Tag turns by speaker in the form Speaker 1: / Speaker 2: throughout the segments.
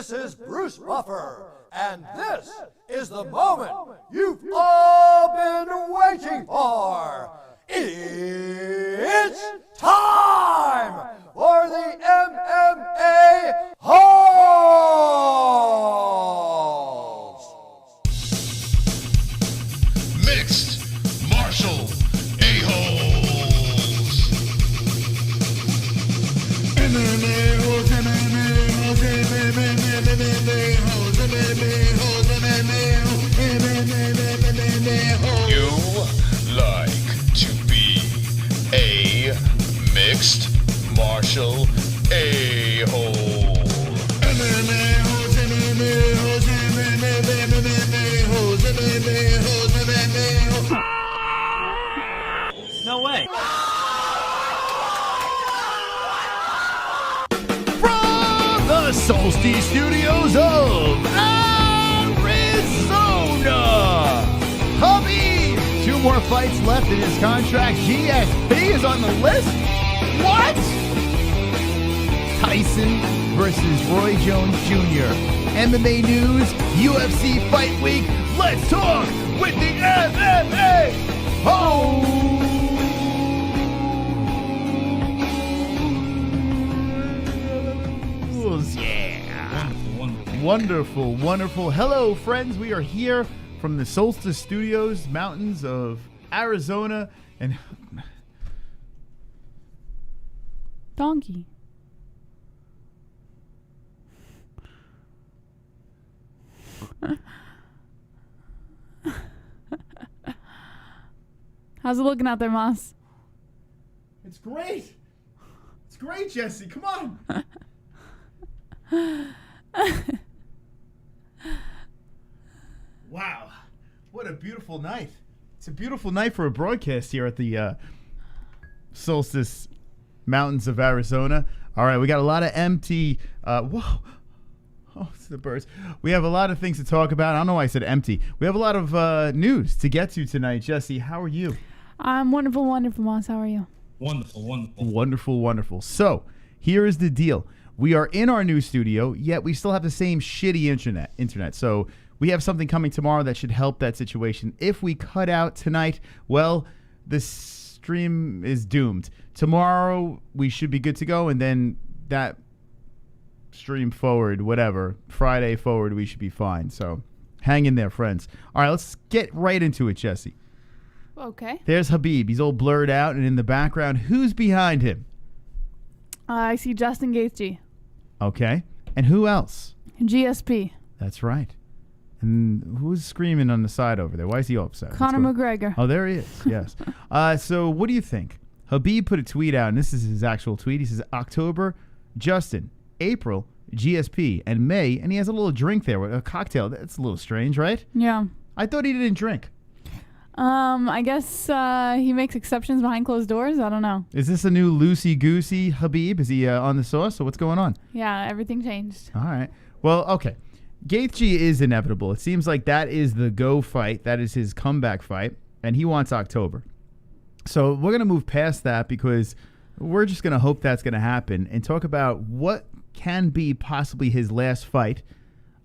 Speaker 1: This is Bruce Buffer, and this is the moment you've all been waiting for. It's time for the MMA-Holes!
Speaker 2: Mixed martial a-holes. MMA-Holes, MMA-Holes, MMA-Holes, MMA-Holes, MMA-Holes. You like to be a mixed martial a-hole. MMA-Holes, MMA-Holes, MMA-Holes, MMA-Holes, MMA-Holes.
Speaker 3: No way.
Speaker 4: From the Solstice Studios of Arizona, Khabib, 2 more fights left in his contract. GSP is on the list. What? Tyson versus Roy Jones Jr. MMA news, UFC Fight Week. Let's talk with the MMA-Holes. Yeah. Wonderful, wonderful. Hello, friends. We are here from the Solstice Studios, mountains of Arizona, and
Speaker 5: donkey. How's it looking out there, Moss?
Speaker 4: it's great. It's great, Jesse. Come on. Wow. What a beautiful night. It's a beautiful night for a broadcast here at the Solstice Mountains of Arizona. All right, we got a lot of empty... whoa. Oh, it's the birds. We have a lot of things to talk about. I don't know why I said empty. We have a lot of news to get to tonight. Jesse, how are you?
Speaker 5: I'm wonderful, wonderful, Moss. How are you?
Speaker 3: Wonderful, wonderful.
Speaker 4: Wonderful, wonderful. So, here is the deal. We are in our new studio, yet we still have the same shitty internet. So, we have something coming tomorrow that should help that situation. If we cut out tonight, well, the stream is doomed. Tomorrow, we should be good to go, and then that stream forward, whatever, Friday forward, we should be fine. So, hang in there, friends. All right, let's get right into it, Jesse.
Speaker 5: Okay.
Speaker 4: There's Khabib. He's all blurred out, and in the background, who's behind him?
Speaker 5: I see Justin Gaethje.
Speaker 4: Okay. And who else?
Speaker 5: GSP.
Speaker 4: That's right. And who's screaming on the side over there? Why is he all upset?
Speaker 5: Conor McGregor.
Speaker 4: Oh, there he is. Yes. So what do you think? Habib put a tweet out, and this is his actual tweet. He says, October, Justin. April, GSP. And May, and he has a little drink there, with a cocktail. That's a little strange, right?
Speaker 5: Yeah.
Speaker 4: I thought he didn't drink.
Speaker 5: I guess he makes exceptions behind closed doors. I don't know.
Speaker 4: Is this a new loosey-goosey Khabib? Is he on the sauce? So what's going on?
Speaker 5: Yeah, everything changed.
Speaker 4: All right. Well, okay. Gaethje is inevitable. It seems like that is the go fight. That is his comeback fight, and he wants October. So we're going to move past that because we're just going to hope that's going to happen and talk about what can be possibly his last fight.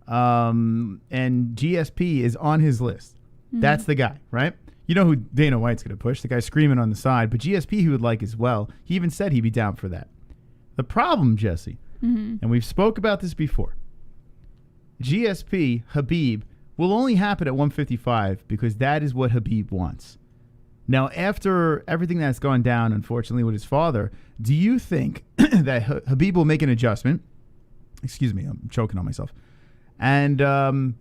Speaker 4: And GSP is on his list. Mm-hmm. That's the guy, right? You know who Dana White's going to push, the guy screaming on the side, but GSP he would like as well. He even said he'd be down for that. The problem, Jesse, and we've spoke about this before, GSP, Khabib, will only happen at 155 because that is what Khabib wants. Now, after everything that's gone down, unfortunately, with his father, do you think that Khabib will make an adjustment? Excuse me, I'm choking on myself. And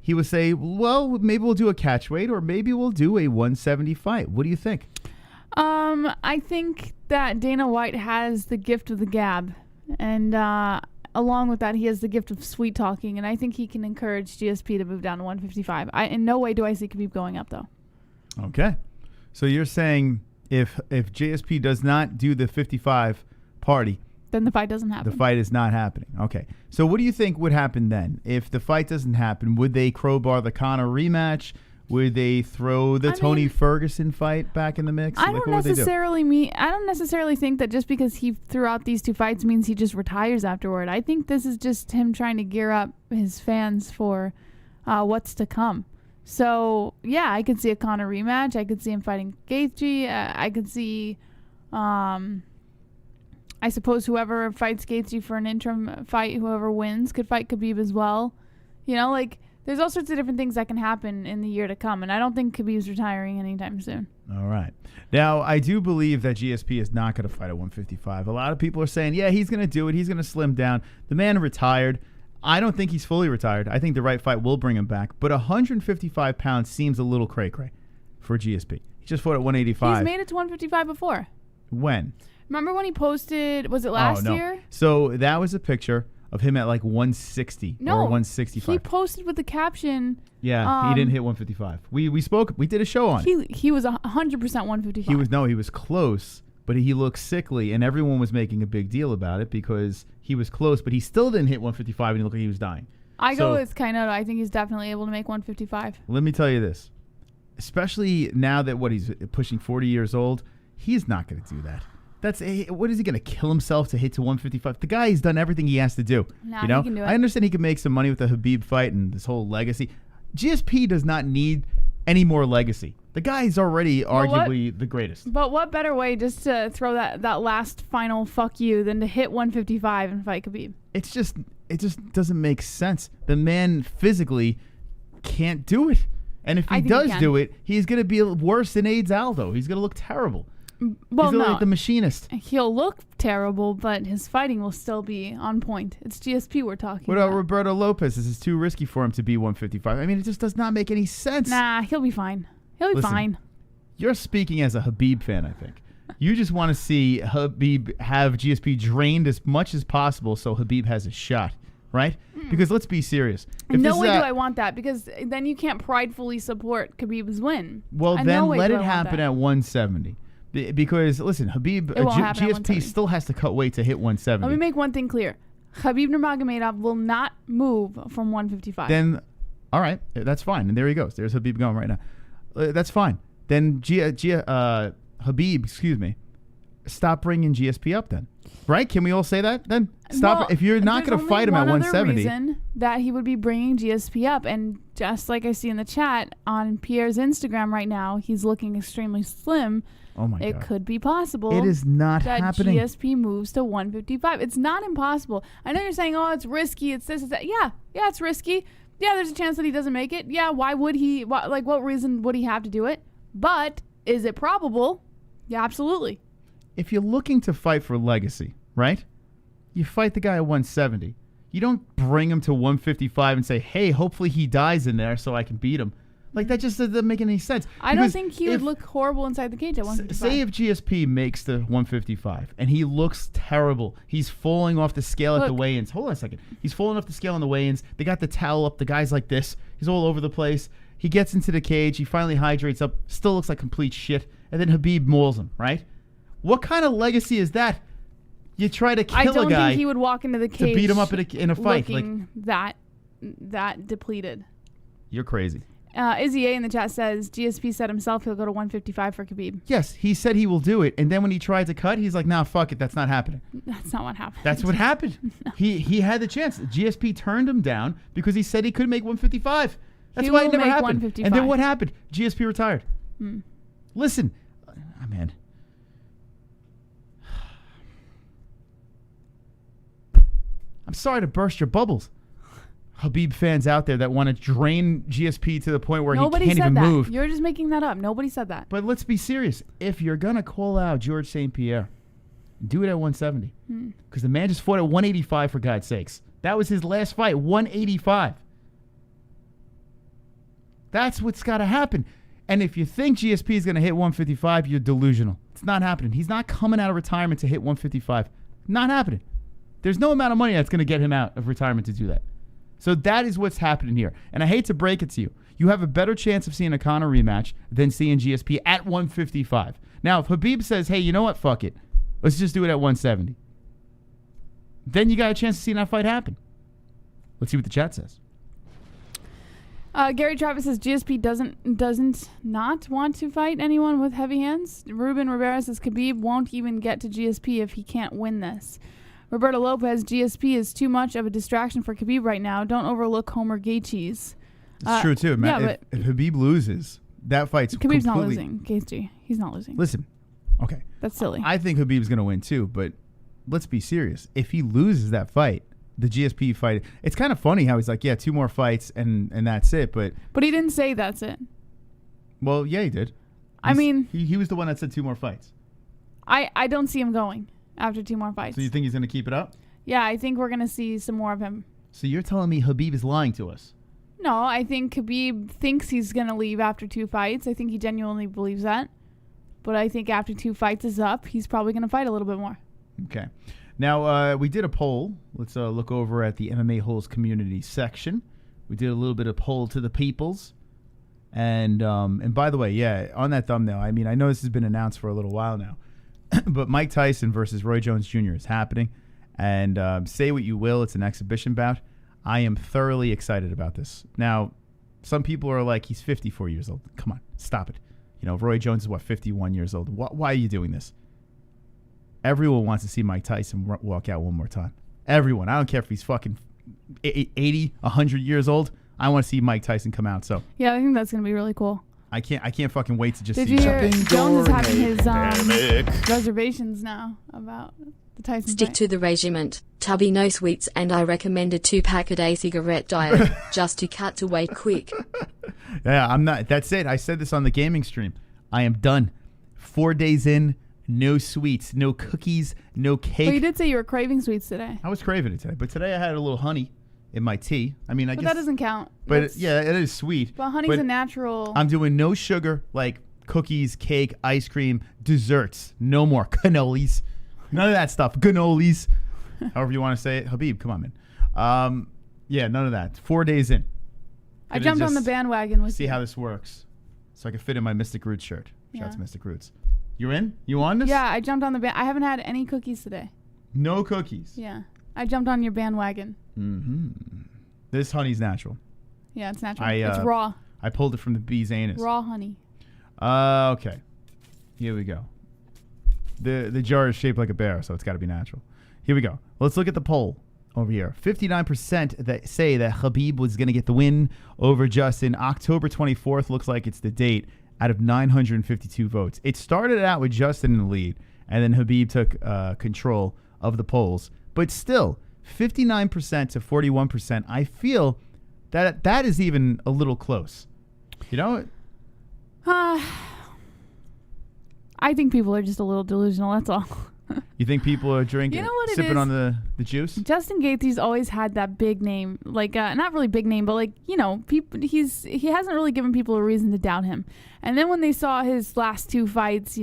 Speaker 4: he would say, well, maybe we'll do a catch weight or maybe we'll do a 170 fight. What do you think?
Speaker 5: I think that Dana White has the gift of the gab. And along with that, he has the gift of sweet talking. And I think he can encourage GSP to move down to 155. In no way do I see Khabib going up, though.
Speaker 4: Okay. So you're saying if GSP does not do the 55 party,
Speaker 5: then the fight doesn't happen.
Speaker 4: The fight is not happening. Okay. So what do you think would happen then? If the fight doesn't happen, would they crowbar the Conor rematch? Would they throw the Tony Ferguson fight back in the mix?
Speaker 5: I don't necessarily think that just because he threw out these 2 fights means he just retires afterward. I think this is just him trying to gear up his fans for what's to come. So, yeah, I could see a Conor rematch. I could see him fighting Gaethje. I could see, I suppose, whoever fights Gaethje for an interim fight, whoever wins, could fight Khabib as well. You know, like, there's all sorts of different things that can happen in the year to come, and I don't think Khabib's retiring anytime soon.
Speaker 4: All right. Now, I do believe that GSP is not going to fight at 155. A lot of people are saying, yeah, he's going to do it. He's going to slim down. The man retired. I don't think he's fully retired. I think the right fight will bring him back. But 155 pounds seems a little cray-cray for GSP. He just fought at 185.
Speaker 5: He's made it to 155 before.
Speaker 4: When?
Speaker 5: Remember when he posted, was it last year?
Speaker 4: So that was a picture of him at like 160 or 165.
Speaker 5: He posted with the caption.
Speaker 4: Yeah, he didn't hit 155. We spoke. We did a show on it.
Speaker 5: He was 100% 155.
Speaker 4: He was close, but he looked sickly, and everyone was making a big deal about it because he was close, but he still didn't hit 155, and he looked like he was dying.
Speaker 5: I go with Kainoto. I think he's definitely able to make 155.
Speaker 4: Let me tell you this, especially now that he's pushing 40 years old, he's not going to do that. What is he going to kill himself to hit to 155? The guy's done everything he has to do.
Speaker 5: Nah,
Speaker 4: you know?
Speaker 5: he can do it.
Speaker 4: I understand he can make some money with the Khabib fight and this whole legacy. GSP does not need any more legacy. The guy's already arguably the greatest.
Speaker 5: But what better way just to throw that last final fuck you than to hit 155 and fight Khabib?
Speaker 4: It just doesn't make sense. The man physically can't do it. And if he does do it, he's going to be worse than AIDS Aldo. He's going to look terrible.
Speaker 5: Well,
Speaker 4: he's like the machinist.
Speaker 5: He'll look terrible, but his fighting will still be on point. It's GSP we're talking
Speaker 4: about. What about Roberto Lopez? This is too risky for him to be 155. I mean, it just does not make any sense.
Speaker 5: Nah, he'll be fine. He'll be fine.
Speaker 4: You're speaking as a Khabib fan, I think. You just want to see Khabib have GSP drained as much as possible so Khabib has a shot, right? Because let's be serious.
Speaker 5: No way do I want that, because then you can't pridefully support Khabib's win.
Speaker 4: Well, then let it happen at 170. Because, listen, GSP still has to cut weight to hit 170.
Speaker 5: Let me make one thing clear. Khabib Nurmagomedov will not move from 155.
Speaker 4: Then, all right, that's fine. And there he goes. There's Khabib going right now. That's fine. Then Khabib, stop bringing GSP up then. Right? Can we all say that then? Stop. Well, if you're not going to fight him at 170.
Speaker 5: Reason that he would be bringing GSP up, and just like I see in the chat on Pierre's Instagram right now, he's looking extremely slim.
Speaker 4: Oh my God.
Speaker 5: It could be possible.
Speaker 4: It is not happening.
Speaker 5: That GSP moves to 155. It's not impossible. I know you're saying, oh, it's risky. It's this, it's that. Yeah, it's risky. Yeah, there's a chance that he doesn't make it. Yeah, why would he? What reason would he have to do it? But is it probable? Yeah, absolutely.
Speaker 4: If you're looking to fight for legacy, right? You fight the guy at 170. You don't bring him to 155 and say, hey, hopefully he dies in there so I can beat him. Like, that just doesn't make any sense.
Speaker 5: I don't think he would look horrible inside the cage at 155.
Speaker 4: Say if GSP makes the 155 and he looks terrible. He's falling off the scale at the weigh-ins. Hold on a second. He's falling off the scale on the weigh-ins. They got the towel up. The guy's like this. He's all over the place. He gets into the cage. He finally hydrates up. Still looks like complete shit. And then Khabib mauls him, right? What kind of legacy is that? You try to kill a guy.
Speaker 5: I don't think he would walk into the cage
Speaker 4: to beat him up in a fight.
Speaker 5: Looking that depleted.
Speaker 4: You're crazy.
Speaker 5: Izzy A in the chat says GSP said himself he'll go to 155 for Khabib.
Speaker 4: Yes, he said he will do it, and then when he tried to cut, he's like, "Nah, fuck it, that's not happening."
Speaker 5: That's not what happened.
Speaker 4: That's what happened. No. He had the chance. GSP turned him down because he said he could make 155. That's why it never happened. And then what happened? GSP retired. Listen, man. I'm sorry to burst your bubbles. Khabib fans out there that want to drain GSP to the point where he can't even move.
Speaker 5: You're just making that up. Nobody said that.
Speaker 4: But let's be serious. If you're going to call out George St. Pierre, do it at 170. Because the man just fought at 185, for God's sakes. That was his last fight, 185. That's what's got to happen. And if you think GSP is going to hit 155, you're delusional. It's not happening. He's not coming out of retirement to hit 155. Not happening. There's no amount of money that's going to get him out of retirement to do that. So that is what's happening here. And I hate to break it to you. You have a better chance of seeing a Conor rematch than seeing GSP at 155. Now, if Khabib says, hey, you know what? Fuck it. Let's just do it at 170. Then you got a chance to see that fight happen. Let's see what the chat says.
Speaker 5: Gary Travis says GSP doesn't not want to fight anyone with heavy hands. Ruben Rivera says Khabib won't even get to GSP if he can't win this. Roberto Lopez, GSP is too much of a distraction for Khabib right now. Don't overlook Homer Gaethje's.
Speaker 4: It's true too, man.
Speaker 5: Yeah,
Speaker 4: if Khabib loses, that fight's
Speaker 5: Khabib's
Speaker 4: completely...
Speaker 5: not losing. Gaethje, he's not losing.
Speaker 4: Listen, okay.
Speaker 5: That's silly.
Speaker 4: I think Khabib's going to win too, but let's be serious. If he loses that fight, the GSP fight, it's kind of funny how he's like, yeah, 2 more fights and that's it. But
Speaker 5: he didn't say that's it.
Speaker 4: Well, yeah, he did.
Speaker 5: I mean,
Speaker 4: he was the one that said 2 more fights.
Speaker 5: I don't see him going after 2 more fights.
Speaker 4: So you think he's going to keep it up?
Speaker 5: Yeah, I think we're going to see some more of him.
Speaker 4: So you're telling me Khabib is lying to us?
Speaker 5: No, I think Khabib thinks he's going to leave after 2 fights. I think he genuinely believes that. But I think after 2 fights is up, he's probably going to fight a little bit more.
Speaker 4: Okay. Now, we did a poll. Let's look over at the MMA-Holes community section. We did a little bit of poll to the peoples. And by the way, yeah, on that thumbnail, I mean, I know this has been announced for a little while now, but Mike Tyson versus Roy Jones Jr. is happening. And say what you will, it's an exhibition bout. I am thoroughly excited about this. Now, some people are like, he's 54 years old. Come on, stop it. You know, Roy Jones is, 51 years old. Why are you doing this? Everyone wants to see Mike Tyson walk out one more time. Everyone. I don't care if he's fucking 80, 100 years old. I want to see Mike Tyson come out. So
Speaker 5: yeah, I think that's going to be really cool.
Speaker 4: I can't fucking wait to just
Speaker 5: Did
Speaker 4: see
Speaker 5: you hear
Speaker 4: something.
Speaker 5: Jones is having his reservations now about the Tyson
Speaker 3: Stick
Speaker 5: fight.
Speaker 3: to the regiment, tubby no sweets, and I recommend a 2-pack-a-day cigarette diet, just to cut to weight quick.
Speaker 4: Yeah, I'm not. That's it. I said this on the gaming stream. I am done. 4 days in, no sweets, no cookies, no cake.
Speaker 5: But you did say you were craving sweets today.
Speaker 4: I was craving it today, but today I had a little honey in my tea. I mean, I
Speaker 5: But
Speaker 4: guess
Speaker 5: that doesn't count.
Speaker 4: But yeah, it is sweet.
Speaker 5: But honey's a natural.
Speaker 4: I'm doing no sugar, like cookies, cake, ice cream, desserts. No more cannolis. None of that stuff. Cannolis. However you want to say it. Khabib, come on, man. Yeah, none of that. 4 days in.
Speaker 5: I jumped on the bandwagon with
Speaker 4: see
Speaker 5: you.
Speaker 4: how this works. So I can fit in my Mystic Roots shirt. Shout out
Speaker 5: Yeah.
Speaker 4: to Mystic Roots. You in? You on this?
Speaker 5: Yeah, I jumped on the band. I haven't had any cookies today.
Speaker 4: No cookies.
Speaker 5: Yeah. I jumped on your bandwagon.
Speaker 4: Mm-hmm. This honey's natural.
Speaker 5: Yeah, it's natural.
Speaker 4: I,
Speaker 5: It's raw.
Speaker 4: I pulled it from the bee's anus.
Speaker 5: Raw honey.
Speaker 4: Okay. Here we go. The jar is shaped like a bear, so it's got to be natural. Here we go. Let's look at the poll over here. 59% that say that Khabib was going to get the win over Justin. October 24th looks like it's the date out of 952 votes. It started out with Justin in the lead, and then Khabib took control of the polls. But still, 59% to 41%, I feel that is even a little close. You know?
Speaker 5: I think people are just a little delusional, that's all.
Speaker 4: You think people are drinking,
Speaker 5: You know what it
Speaker 4: sipping
Speaker 5: is?
Speaker 4: on the juice?
Speaker 5: Justin Gaethje's always had that big name, like not really big name, but like people. He hasn't really given people a reason to doubt him. And then when they saw his last 2 fights,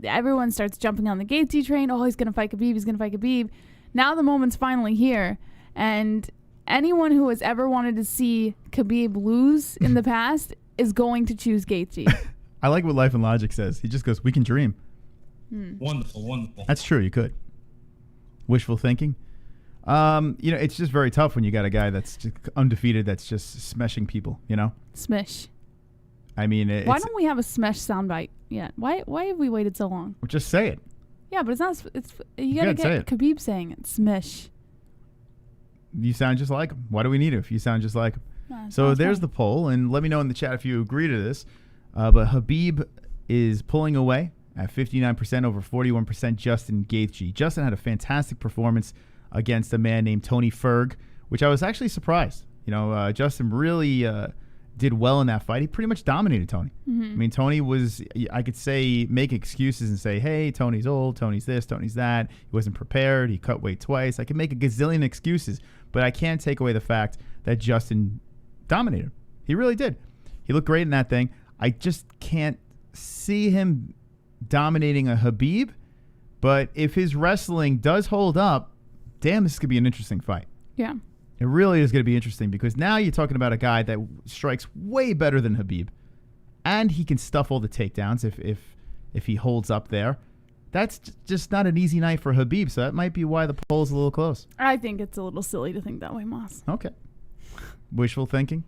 Speaker 5: everyone starts jumping on the Gaethje train. Oh, he's gonna fight Khabib. He's gonna fight Khabib. Now the moment's finally here, and anyone who has ever wanted to see Khabib lose in the past is going to choose Gaethje.
Speaker 4: I like what Life and Logic says. He just goes, "We can dream."
Speaker 6: Wonderful, wonderful.
Speaker 4: That's true. You could. Wishful thinking. It's just very tough when you got a guy that's just undefeated that's just smashing people.
Speaker 5: Smish.
Speaker 4: I mean,
Speaker 5: Why don't we have a Smesh soundbite yet? Why have we waited so long?
Speaker 4: just say it?
Speaker 5: Yeah, but it's not. You gotta
Speaker 4: say it.
Speaker 5: get Khabib saying it. Smish.
Speaker 4: You sound just like him. Why do we need it if you sound just like him? So
Speaker 5: that's
Speaker 4: there's
Speaker 5: fine.
Speaker 4: the poll, and let me know in the chat if you agree to this. But Khabib is pulling away at 59% over 41% Justin Gaethje. Justin had a fantastic performance against a man named Tony Ferg, which I was actually surprised. Justin really did well in that fight. He pretty much dominated Tony.
Speaker 5: Mm-hmm.
Speaker 4: I mean, Tony was, I could say, make excuses and say, hey, Tony's old, Tony's this, Tony's that. He wasn't prepared. He cut weight twice. I can make a gazillion excuses, but I can't take away the fact that Justin dominated him. He really did. He looked great in that thing. I just can't see him dominating a Khabib, but if his wrestling does hold up, damn, this could be an interesting fight.
Speaker 5: Yeah.
Speaker 4: It really is going to be interesting because now you're talking about a guy that strikes way better than Khabib, and he can stuff all the takedowns if he holds up there. That's just not an easy night for Khabib, so that might be why the poll's a little close.
Speaker 5: I think it's a little silly to think that way, Moss.
Speaker 4: Okay. Wishful thinking?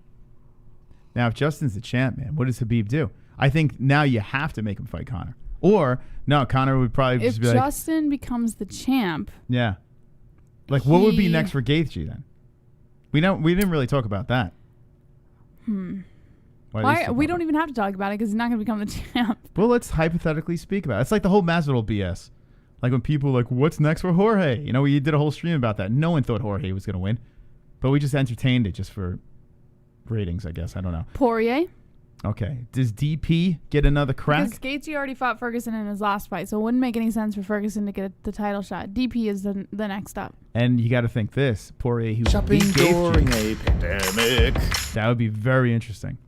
Speaker 4: Now, if Justin's the champ, man, what does Khabib do? I think now you have to make him fight Conor. Or, no, Conor would probably
Speaker 5: If
Speaker 4: just be like...
Speaker 5: Justin becomes the champ...
Speaker 4: Yeah. Like, what would be next for Gaethje then? We didn't really talk about that.
Speaker 5: Why? We don't even have to talk about it because he's not going to become the champ.
Speaker 4: Well, let's hypothetically speak about it. It's like the whole Masvidal BS. Like when people are like, what's next for Jorge? You know, we did a whole stream about that. No one thought Jorge was going to win. But we just entertained it just for ratings, I guess. I don't know.
Speaker 5: Poirier.
Speaker 4: Okay. Does DP get another crack?
Speaker 5: Because Gaethje already fought Ferguson in his last fight, so it wouldn't make any sense for Ferguson to get the title shot. DP is the next up.
Speaker 4: And you got to think this. Poirier, who
Speaker 2: Shopping
Speaker 4: beat
Speaker 2: during
Speaker 4: Gaethje.
Speaker 2: a pandemic.
Speaker 4: That would be very interesting.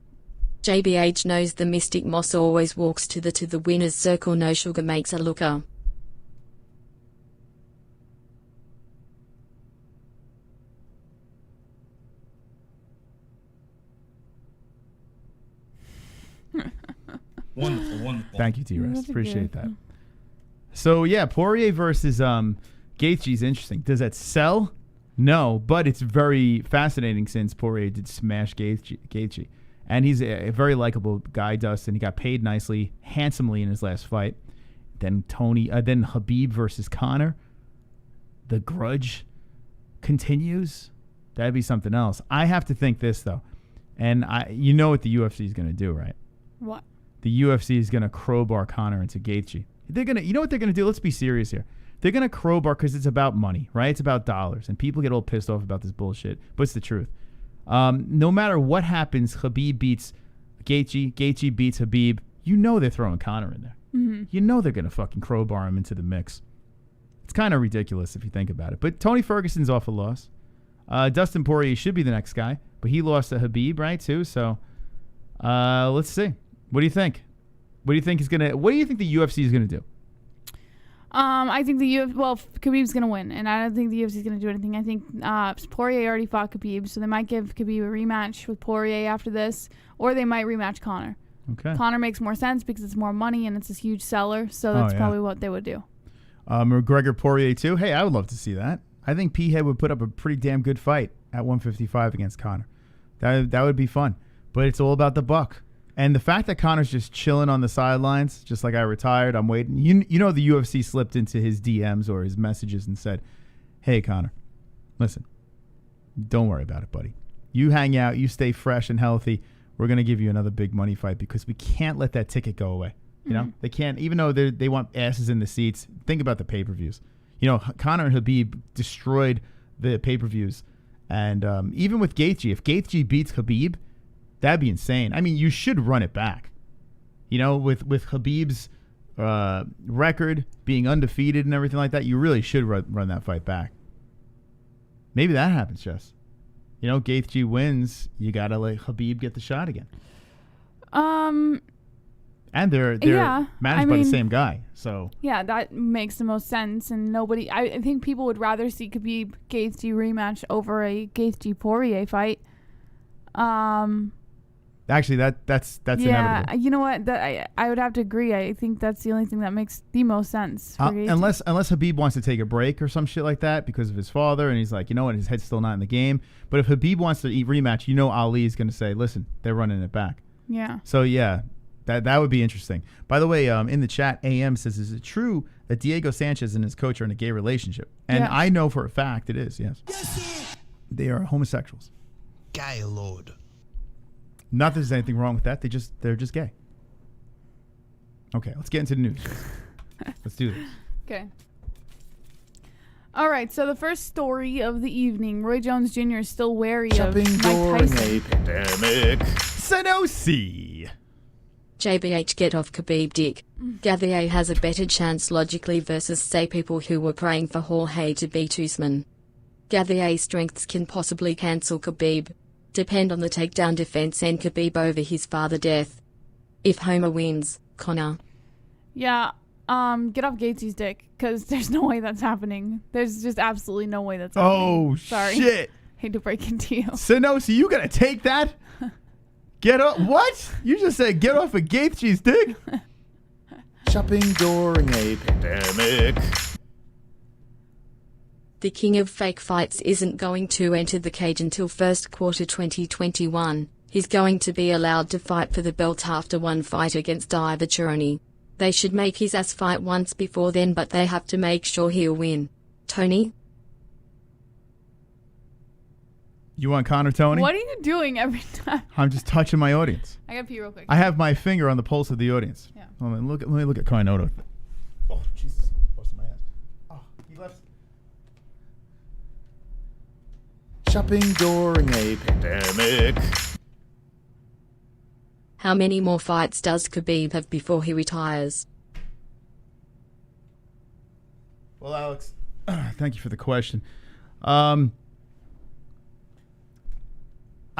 Speaker 3: JBH knows the mystic Moss always walks to the winner's circle. No sugar makes a looker.
Speaker 6: Wonderful.
Speaker 4: Thank you, T-Rex.
Speaker 5: That's
Speaker 4: Appreciate
Speaker 5: good.
Speaker 4: that. So, yeah, Poirier versus Gaethje is interesting. Does that sell? No, but it's very fascinating since Poirier did smash Gaethje. And he's a very likable guy, Dustin. He got paid nicely, handsomely in his last fight. Then then Khabib versus Conor. The grudge continues. That'd be something else. I have to think this, though. And you know what the UFC is going to do, right?
Speaker 5: What?
Speaker 4: The UFC is going to crowbar Conor into Gaethje. You know what they're going to do? Let's be serious here. They're going to crowbar because it's about money, right? It's about dollars. And people get all pissed off about this bullshit. But it's the truth. No matter what happens, Khabib beats Gaethje. Gaethje beats Khabib. You know they're throwing Conor in there.
Speaker 5: Mm-hmm.
Speaker 4: You know they're going to fucking crowbar him into the mix. It's kind of ridiculous if you think about it. But Tony Ferguson's off a loss. Dustin Poirier should be the next guy. But he lost to Khabib, right, too? So let's see. What do you think? What do you think the UFC is gonna do?
Speaker 5: I think Khabib's gonna win, and I don't think the UFC is gonna do anything. I think Poirier already fought Khabib, so they might give Khabib a rematch with Poirier after this, or they might rematch Conor.
Speaker 4: Okay.
Speaker 5: Conor makes more sense because it's more money and it's a huge seller, so that's probably what they would do.
Speaker 4: McGregor Poirier too. Hey, I would love to see that. I think P-Head would put up a pretty damn good fight at 155 against Conor. That would be fun, but it's all about the buck. And the fact that Conor's just chilling on the sidelines, just like I retired, I'm waiting. You know the UFC slipped into his DMs or his messages and said, hey, Conor, listen, don't worry about it, buddy. You hang out. You stay fresh and healthy. We're going to give you another big money fight because we can't let that ticket go away. You know, they can't, even though they want asses in the seats. Think about the pay-per-views. You know, Conor and Khabib destroyed the pay-per-views. And even with Gaethje, if Gaethje beats Khabib, that'd be insane. I mean, you should run it back. You know, with Khabib's record being undefeated and everything like that, you really should run that fight back. Maybe that happens, Jess. You know, Gaethje wins, you got to let Khabib get the shot again. And they're managed by the same guy. So
Speaker 5: yeah, that makes the most sense. And I think people would rather see Khabib Gaethje rematch over a Gaethje Poirier fight.
Speaker 4: Actually, that's inevitable.
Speaker 5: You know what? I would have to agree. I think that's the only thing that makes the most sense. For
Speaker 4: unless Khabib wants to take a break or some shit like that because of his father, and he's like, you know what, his head's still not in the game. But if Khabib wants to rematch, you know Ali is going to say, listen, they're running it back.
Speaker 5: Yeah.
Speaker 4: So yeah, that would be interesting. By the way, in the chat, AM says, is it true that Diego Sanchez and his coach are in a gay relationship? And
Speaker 5: Yes.
Speaker 4: I know for a fact it is. Yes. They are homosexuals.
Speaker 2: Gay lord.
Speaker 4: Not that there's anything wrong with that. They're just gay. Okay, let's get into the news. Let's do this.
Speaker 5: Okay. All right. So the first story of the evening: Roy Jones Jr. is still wary of Mike Tyson.
Speaker 2: a pandemic.
Speaker 4: Sanosi.
Speaker 3: JBH get off Khabib dick. Gaethje has a better chance logically versus say people who were praying for Jorge to beat Usman. Gaethje's strengths can possibly cancel Khabib. Depend on the takedown defense and Khabib over his father death. If Homer wins, Conor.
Speaker 5: Yeah. Get off Gaethje's dick, because there's no way that's happening. There's just absolutely no way that's happening.
Speaker 4: Oh,
Speaker 5: sorry.
Speaker 4: shit.
Speaker 5: Hate to break it to you.
Speaker 4: Sanosi, you gonna take that? Get up? What? You just said get off of Gaethje's dick?
Speaker 2: Shopping during a pandemic.
Speaker 3: The king of fake fights isn't going to enter the cage until first quarter 2021, He's going to be allowed to fight for the belt after one fight against Ivachurani. They should make his ass fight once before then, but they have to make sure he'll win. Tony?
Speaker 4: You want Conor, Tony?
Speaker 5: What are you doing every time?
Speaker 4: I'm just touching my audience.
Speaker 5: I gotta pee real quick.
Speaker 4: I have my finger on the pulse of the audience.
Speaker 5: Yeah.
Speaker 4: Let me look at Kainoto. Oh, Jesus. Busted my ass. Oh, he left.
Speaker 2: Shopping during a pandemic.
Speaker 3: How many more fights does Khabib have before he retires?
Speaker 4: Well, Alex, thank you for the question.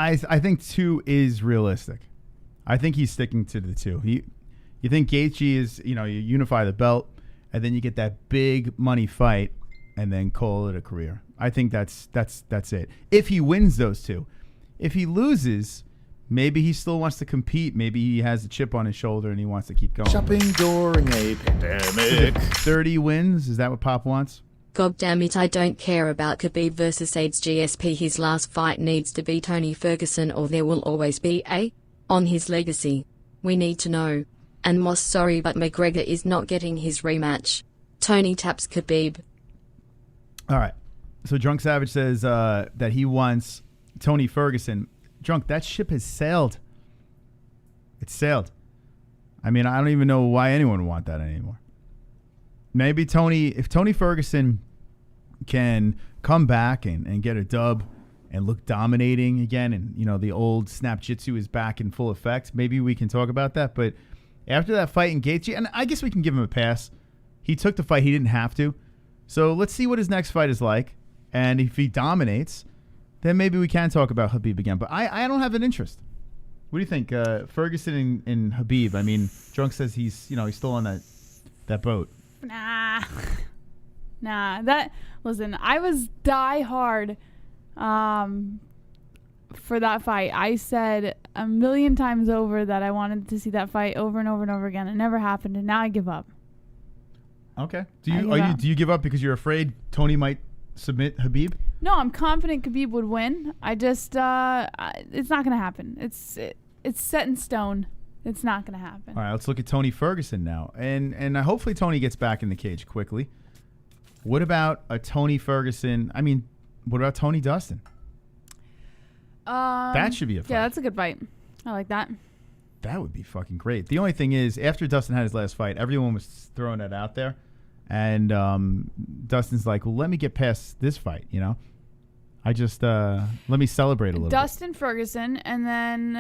Speaker 4: I think 2 is realistic. I think he's sticking to the 2. You think Gaethje is, you unify the belt, and then you get that big money fight, and then call it a career. I think that's it. If he wins those 2, if he loses, maybe he still wants to compete. Maybe he has a chip on his shoulder and he wants to keep going.
Speaker 2: Shopping during a pandemic.
Speaker 4: 30 wins. Is that what Pop wants?
Speaker 3: God damn it, I don't care about Khabib versus AIDS GSP. His last fight needs to be Tony Ferguson, or there will always be a on his legacy. We need to know. And Moss, sorry, but McGregor is not getting his rematch. Tony taps Khabib.
Speaker 4: All right. So Drunk Savage says that he wants Tony Ferguson. Drunk, that ship has sailed. It's sailed. I mean, I don't even know why anyone would want that anymore. Maybe if Tony Ferguson can come back and get a dub and look dominating again, and the old snap jitsu is back in full effect, maybe we can talk about that. But after that fight in Gaethje, and I guess we can give him a pass. He took the fight, he didn't have to. So let's see what his next fight is like, and if he dominates, then maybe we can talk about Khabib again. But I don't have an interest. What do you think, Ferguson and Khabib? I mean, Drunk says he's still on that boat.
Speaker 5: Nah. Listen, I was die hard for that fight. I said a million times over that I wanted to see that fight over and over and over again. It never happened, and now I give up.
Speaker 4: Okay. Do you give up because you're afraid Tony might submit Khabib?
Speaker 5: No, I'm confident Khabib would win. I just it's not gonna happen. It's set in stone. It's not going to happen.
Speaker 4: All right, let's look at Tony Ferguson now. And hopefully Tony gets back in the cage quickly. What about a Tony Ferguson? I mean, what about Tony Dustin? That should be a fight.
Speaker 5: Yeah, that's a good fight. I like that.
Speaker 4: That would be fucking great. The only thing is, after Dustin had his last fight, everyone was throwing that out there. And Dustin's like, well, let me get past this fight, I just, let me celebrate a little
Speaker 5: Dustin Ferguson, and then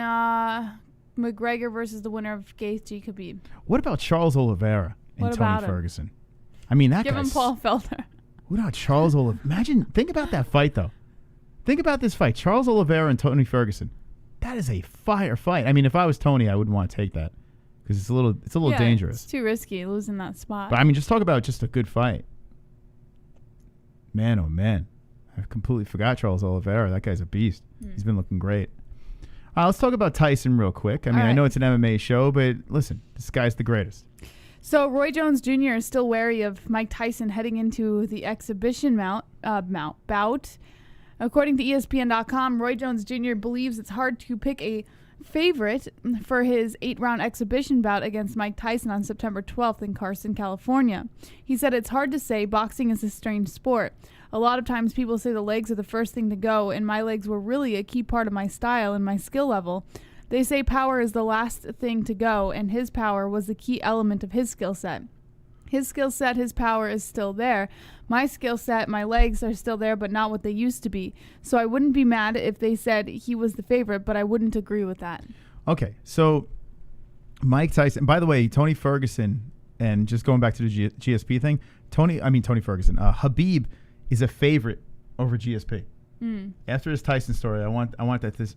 Speaker 5: McGregor versus the winner of Gaethje Khabib.
Speaker 4: What about Charles Oliveira and Tony Ferguson? I mean, that
Speaker 5: Give him Paul Felder.
Speaker 4: What about Charles Oliveira? Think about that fight, though. Think about this fight. Charles Oliveira and Tony Ferguson. That is a fire fight. I mean, if I was Tony, I wouldn't want to take that because it's a little dangerous.
Speaker 5: It's too risky losing that spot.
Speaker 4: But I mean, just talk about just a good fight. Man, oh man. I completely forgot Charles Oliveira. That guy's a beast. He's been looking great. Let's talk about Tyson real quick. I mean, I know it's an MMA show, but listen, this guy's the greatest.
Speaker 5: So Roy Jones Jr. is still wary of Mike Tyson heading into the exhibition bout. According to ESPN.com, Roy Jones Jr. believes it's hard to pick a favorite for his 8-round exhibition bout against Mike Tyson on September 12th in Carson, California. He said it's hard to say. Boxing is a strange sport. A lot of times people say the legs are the first thing to go, and my legs were really a key part of my style and my skill level. They say power is the last thing to go, and his power was the key element of his skill set. His skill set, his power is still there. My skill set, my legs are still there, but not what they used to be. So I wouldn't be mad if they said he was the favorite, but I wouldn't agree with that.
Speaker 4: Okay, so Mike Tyson, by the way, Tony Ferguson, and just going back to the GSP thing, Tony Ferguson, Khabib is a favorite over GSP. After his Tyson story, I want that this.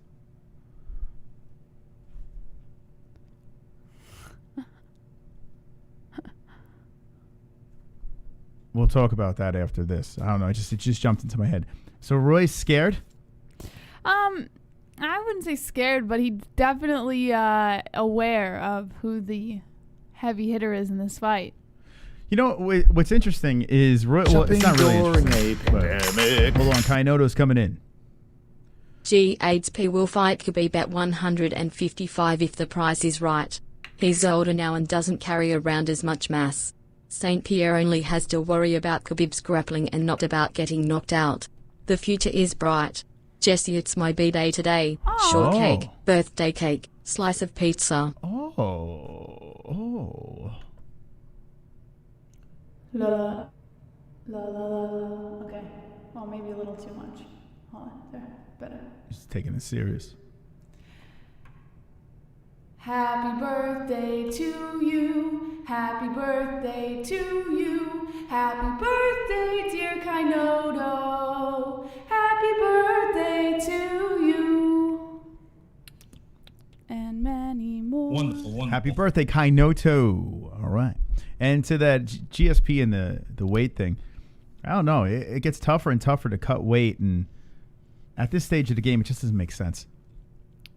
Speaker 4: We'll talk about that after this. I don't know. It just jumped into my head. So Roy's scared?
Speaker 5: I wouldn't say scared, but he's definitely aware of who the heavy hitter is in this fight.
Speaker 4: You know what's interesting is Roy. Well, it's not really interesting. Hold on, Kainoto's coming in.
Speaker 3: GSP will fight Khabib at 155 if the price is right. He's older now and doesn't carry around as much mass. St. Pierre only has to worry about Khabib's grappling and not about getting knocked out. The future is bright. Jesse, it's my B-day today. Shortcake, birthday cake, slice of pizza.
Speaker 5: La la la la. Okay. Well, maybe a little too much. Hold on. There. Better.
Speaker 4: He's taking it serious.
Speaker 5: Happy birthday to you. Happy birthday to you. Happy birthday, dear Kainoto. Happy birthday to you. And many more.
Speaker 6: Wonderful.
Speaker 4: Happy birthday, Kainoto. All right. And to that GSP and the weight thing, I don't know. It gets tougher and tougher to cut weight. And at this stage of the game, it just doesn't make sense.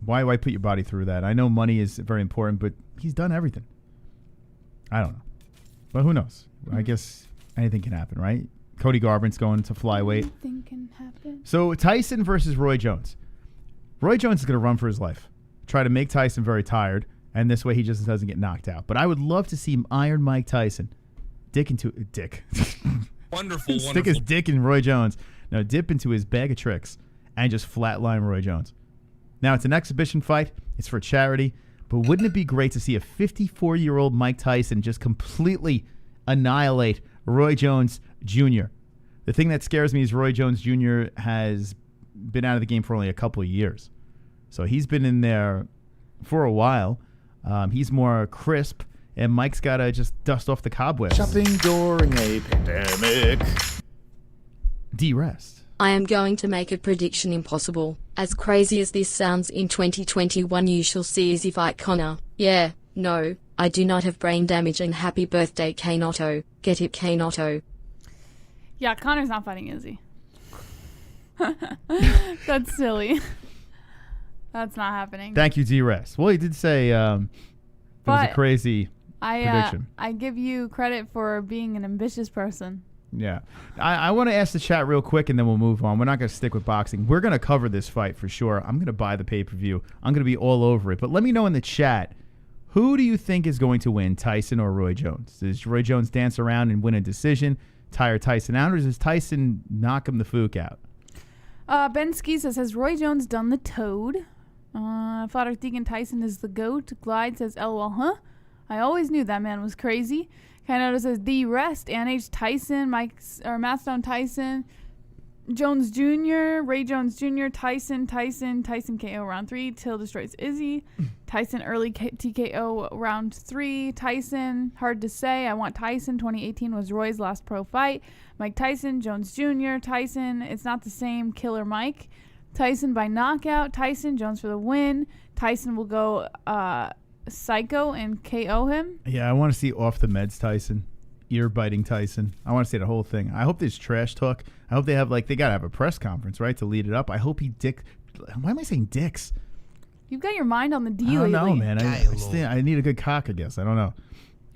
Speaker 4: Why put your body through that? I know money is very important, but he's done everything. I don't know. But who knows? I guess anything can happen, right? Cody Garbrandt's going to flyweight.
Speaker 5: Anything can happen.
Speaker 4: So Tyson versus Roy Jones. Roy Jones is going to run for his life. Try to make Tyson very tired, and this way he just doesn't get knocked out. But I would love to see him iron Mike Tyson.
Speaker 6: Wonderful.
Speaker 4: Stick his dick in Roy Jones. No, dip into his bag of tricks and just flatline Roy Jones. Now, it's an exhibition fight. It's for charity. But wouldn't it be great to see a 54-year-old Mike Tyson just completely annihilate Roy Jones Jr.? The thing that scares me is Roy Jones Jr. has been out of the game for only a couple of years. So he's been in there for a while. He's more crisp, and Mike's got to just dust off the cobwebs.
Speaker 2: Shopping during a pandemic.
Speaker 4: D-rest.
Speaker 3: I am going to make a prediction impossible. As crazy as this sounds, in 2021 you shall see Izzy fight Conor. Yeah, no, I do not have brain damage, and happy birthday Kainoto. Get it, Kainoto.
Speaker 5: Yeah, Conor's not fighting Izzy. That's silly. That's not happening.
Speaker 4: Thank you, D-Rest. Well, he did say it was a crazy prediction.
Speaker 5: I give you credit for being an ambitious person.
Speaker 4: Yeah. I want to ask the chat real quick, and then we'll move on. We're not going to stick with boxing. We're going to cover this fight for sure. I'm going to buy the pay-per-view. I'm going to be all over it. But let me know in the chat, who do you think is going to win, Tyson or Roy Jones? Does Roy Jones dance around and win a decision, tire Tyson out, or does Tyson knock him the fook out?
Speaker 5: Ben Ski says, has Roy Jones done the toad? Fodder Deegan Tyson is the GOAT. Glide says, LOL, huh? I always knew that man was crazy. Kind of says the rest. H. Tyson, Mastodon Tyson, Jones Jr., Ray Jones Jr., Tyson KO round 3, Till destroys Izzy, Tyson early TKO round 3, Tyson, hard to say, I want Tyson, 2018 was Roy's last pro fight, Mike Tyson, Jones Jr., Tyson, it's not the same, Killer Mike, Tyson by knockout, Tyson, Jones for the win, Tyson will go, psycho and KO him.
Speaker 4: Yeah, I want to see off the meds Tyson, ear biting Tyson. I want to see the whole thing. I hope there's trash talk. I hope they have they got to have a press conference, right, to lead it up. I hope he why am I saying dicks?
Speaker 5: You've got your mind on the D
Speaker 4: I don't
Speaker 5: lately.
Speaker 4: know, man. I need a good cock, I guess. I don't know.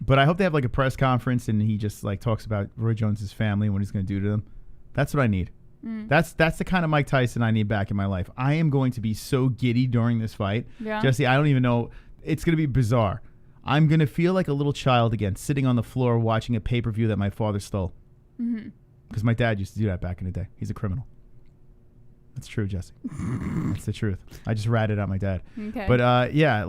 Speaker 4: But I hope they have a press conference and he just talks about Roy Jones' family and what he's going to do to them. That's what I need. That's the kind of Mike Tyson I need back in my life. I am going to be so giddy during this fight.
Speaker 5: Yeah.
Speaker 4: Jesse, I don't even know. It's going to be bizarre. I'm going to feel like a little child again, sitting on the floor watching a pay-per-view that my father stole. Because my dad used to do that back in the day. He's a criminal. That's true, Jesse. That's the truth. I just ratted out my dad.
Speaker 5: Okay.
Speaker 4: But, yeah,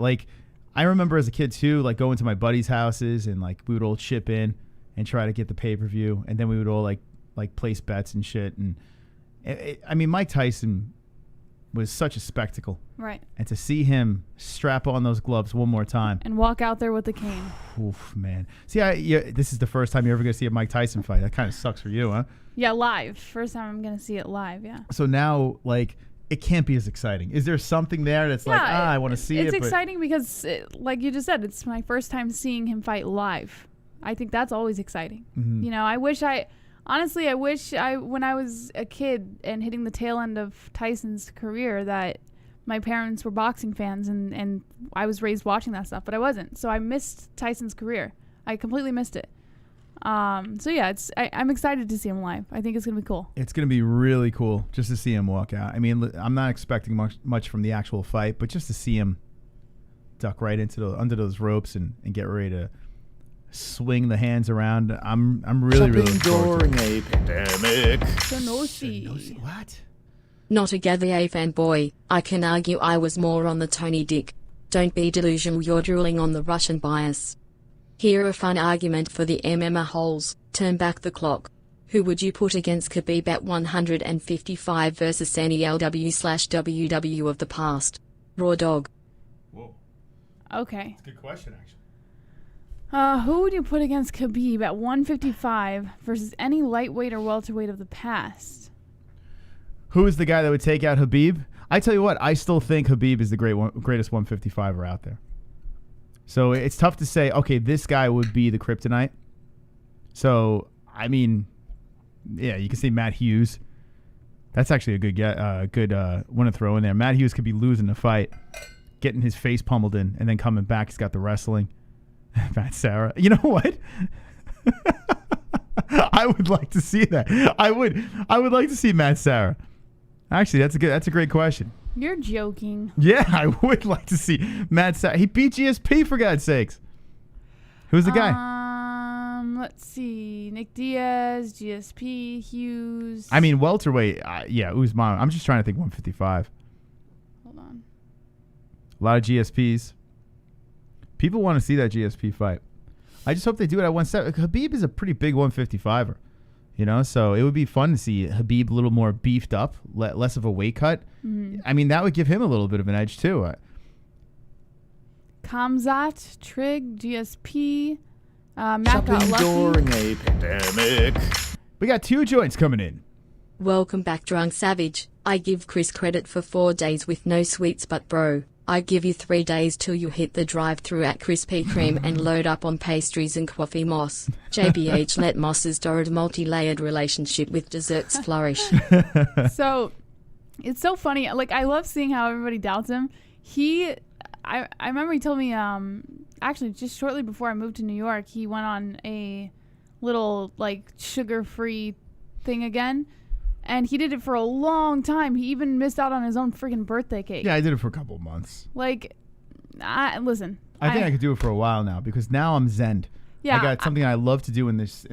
Speaker 4: I remember as a kid, too, going to my buddies' houses and, we would all chip in and try to get the pay-per-view. And then we would all, place bets and shit. And, I mean, Mike Tyson was such a spectacle.
Speaker 5: Right.
Speaker 4: And to see him strap on those gloves one more time.
Speaker 5: And walk out there with the cane.
Speaker 4: Oof, man. See, this is the first time you're ever going to see a Mike Tyson fight. That kind of sucks for you, huh?
Speaker 5: Yeah, live. First time I'm going to see it live, yeah.
Speaker 4: So now, it can't be as exciting. Is there something there that's I want to see it?
Speaker 5: It's exciting because, like you just said, it's my first time seeing him fight live. I think that's always exciting.
Speaker 4: Mm-hmm.
Speaker 5: You know, I wish when I was a kid and hitting the tail end of Tyson's career, that my parents were boxing fans and I was raised watching that stuff, but I wasn't. So I missed Tyson's career. I completely missed it. So yeah, I'm excited to see him live. I think it's gonna be cool.
Speaker 4: It's going to be really cool just to see him walk out. I mean, I'm not expecting much from the actual fight, but just to see him duck right under those ropes and get ready to swing the hands around. I'm really looking forward to it.
Speaker 2: During a pandemic.
Speaker 5: Sonosi.
Speaker 4: What?
Speaker 3: Not a Gaethje fanboy, I can argue I was more on the Tony Dick. Don't be delusional, you're drooling on the Russian bias. Here a fun argument for the MMA-Holes, turn back the clock. Who would you put against Khabib at 155 versus any LW/WW of the past? Raw dog.
Speaker 4: Whoa.
Speaker 5: Okay.
Speaker 4: That's a good question, actually.
Speaker 5: Who would you put against Khabib at 155 versus any lightweight or welterweight of the past?
Speaker 4: Who is the guy that would take out Khabib? I tell you what, I still think Khabib is the greatest 155er out there. So it's tough to say, okay, this guy would be the kryptonite. So, I mean, yeah, you can say Matt Hughes. That's actually a good one to throw in there. Matt Hughes could be losing the fight, getting his face pummeled in, and then coming back. He's got the wrestling. Matt Sarah. You know what? I would like to see that. I would like to see Matt Sarah. Actually, that's a great question.
Speaker 5: You're joking.
Speaker 4: Yeah, I would like to see Matt Sarah. He beat GSP, for God's sakes. Who's the guy?
Speaker 5: Let's see. Nick Diaz, GSP, Hughes.
Speaker 4: I mean, welterweight. Yeah, Usman. I'm just trying to think 155.
Speaker 5: Hold on.
Speaker 4: A lot of GSPs. People want to see that GSP fight. I just hope they do it at 170. Khabib is a pretty big 155er. You know, so it would be fun to see Khabib a little more beefed up, less of a weight cut. Mm-hmm. I mean, that would give him a little bit of an edge, too.
Speaker 5: Khamzat, Trig, GSP, Matt got lucky.
Speaker 2: During a pandemic.
Speaker 4: We got 2 joints coming in.
Speaker 3: Welcome back, Drunk Savage. I give Chris credit for 4 days with no sweets, but bro, I give you 3 days till you hit the drive-thru at Krispy Kreme and load up on pastries and coffee moss. JBH, let Moss's torrid multi-layered relationship with desserts flourish.
Speaker 5: So, it's so funny. Like, I love seeing how everybody doubts him. I remember he told me, actually, just shortly before I moved to New York, he went on a little, like, sugar-free thing again. And he did it for a long time. He even missed out on his own freaking birthday cake.
Speaker 4: Yeah, I did it for a couple of months.
Speaker 5: Like, listen.
Speaker 4: I think I could do it for a while now because now I'm zen.
Speaker 5: Yeah,
Speaker 4: I got something I love to do in this